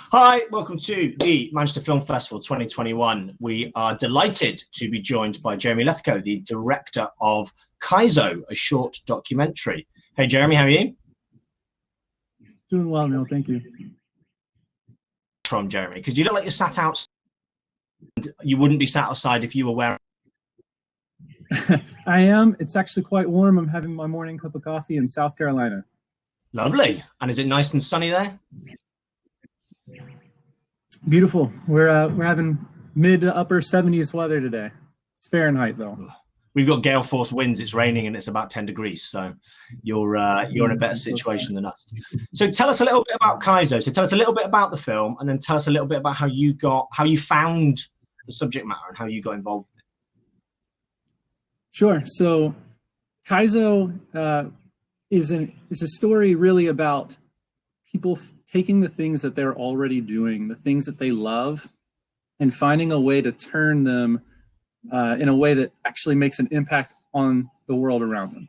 Hi, welcome to the Manchester Film Festival 2021. We are delighted to be joined by Jeremy Lethco, the director of Kaizo, a short documentary. Hey, Jeremy, how are you? Doing well, Neil. Thank you. From Jeremy, because you look like you're sat outside. You wouldn't be sat outside if you were wearing. I am. It's actually quite warm. I'm having my morning cup of coffee in South Carolina. Lovely. And is it nice and sunny there? Beautiful. We're having mid to upper 70s weather today. It's Fahrenheit though. We've got gale force winds. It's raining and it's about 10 degrees. So you're in a better situation than us. So tell us a little bit about Kaizo. So tell us a little bit about the film, and then tell us a little bit about how you found the subject matter and how you got involved with it. Sure. So Kaizo is a story really about people taking the things that they're already doing, the things that they love, and finding a way to turn them in a way that actually makes an impact on the world around them.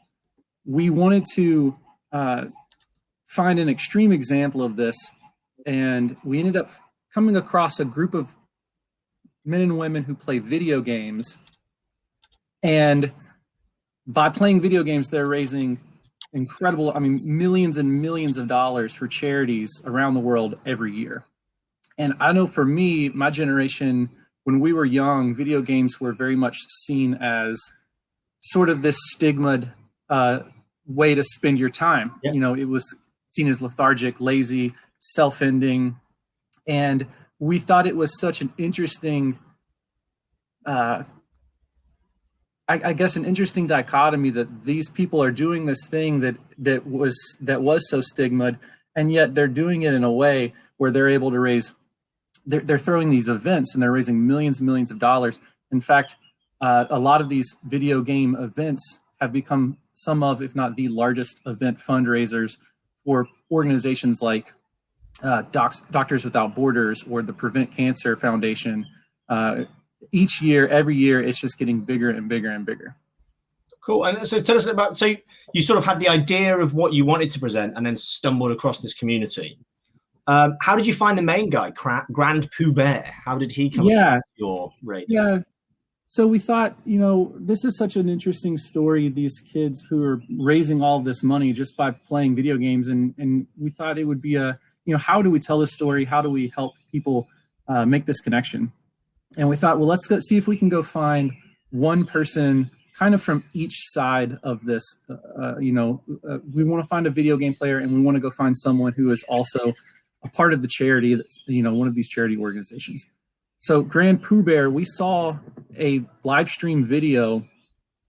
We wanted to find an extreme example of this, and we ended up coming across a group of men and women who play video games. And by playing video games, they're raising incredible, millions and millions of dollars for charities around the world every year. And I know for me, my generation, when we were young, video games were very much seen as sort of this stigmaed way to spend your time. Yeah. You know, it was seen as lethargic, lazy, self-ending. And we thought it was such an interesting I guess an interesting dichotomy that these people are doing this thing that was so stigmatized, and yet they're doing it in a way where they're able to raise. They're throwing these events and they're raising millions and millions of dollars. In fact, a lot of these video game events have become some of, if not the largest event fundraisers for organizations like Doctors Without Borders or the Prevent Cancer Foundation. Each year, every year, it's just getting bigger and bigger and bigger. Cool. And so tell us about, so you sort of had the idea of what you wanted to present and then stumbled across this community. How did you find the main guy, Grand Pooh Bear? How did he come to your radar? Yeah. So we thought, this is such an interesting story, these kids who are raising all of this money just by playing video games. And we thought it would be how do we tell this story? How do we help people make this connection? And we thought, well, let's go see if we can go find one person kind of from each side of this. We want to find a video game player, and we want to go find someone who is also a part of the charity, that's, one of these charity organizations. So Grand Pooh Bear, we saw a live stream video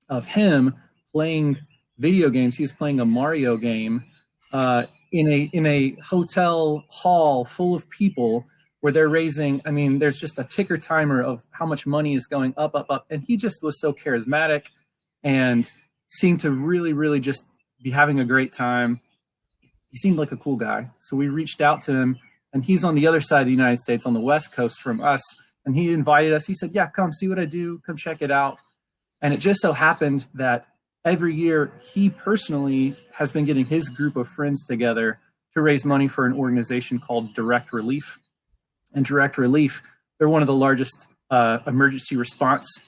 of him playing video games. He was playing a Mario game in a hotel hall full of people, where they're raising, there's just a ticker timer of how much money is going up, up, up. And he just was so charismatic and seemed to really, really just be having a great time. He seemed like a cool guy. So we reached out to him, and he's on the other side of the United States, on the West Coast from us. And he invited us. He said, yeah, come see what I do. Come check it out. And it just so happened that every year he personally has been getting his group of friends together to raise money for an organization called Direct Relief. And Direct Relief, they're one of the largest emergency response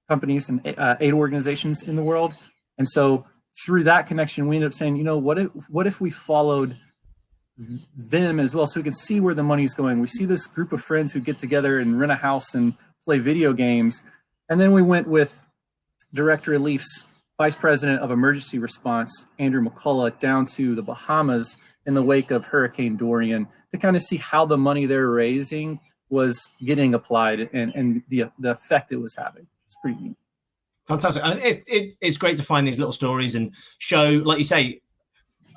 companies and aid organizations in the world. And so through that connection, we ended up saying, what if we followed them as well, so we can see where the money's going? We see this group of friends who get together and rent a house and play video games. And then we went with Direct Relief's Vice President of Emergency Response, Andrew McCullough, down to the Bahamas in the wake of Hurricane Dorian to kind of see how the money they're raising was getting applied and the effect it was having. It's pretty neat. Fantastic. And it's great to find these little stories and show, like you say,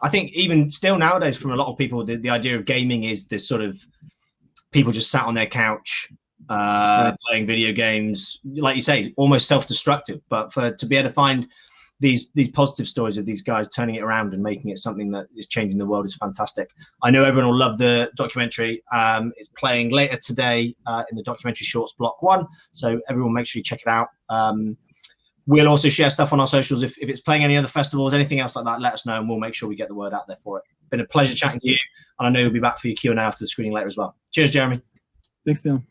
I think even still nowadays from a lot of people, the idea of gaming is this sort of people just sat on their couch playing video games, like you say, almost self-destructive. But to be able to find these positive stories of these guys turning it around and making it something that is changing the world is fantastic. I know everyone will love the documentary. It's playing later today in the documentary shorts block 1, so everyone make sure you check it out. We'll also share stuff on our socials. If it's playing any other festivals, anything else like that, let us know, and we'll make sure we get the word out there for it. Been a pleasure chatting to you. And I know you'll be back for your Q&A after the screening later as well. Cheers, Jeremy. Thanks, Tim.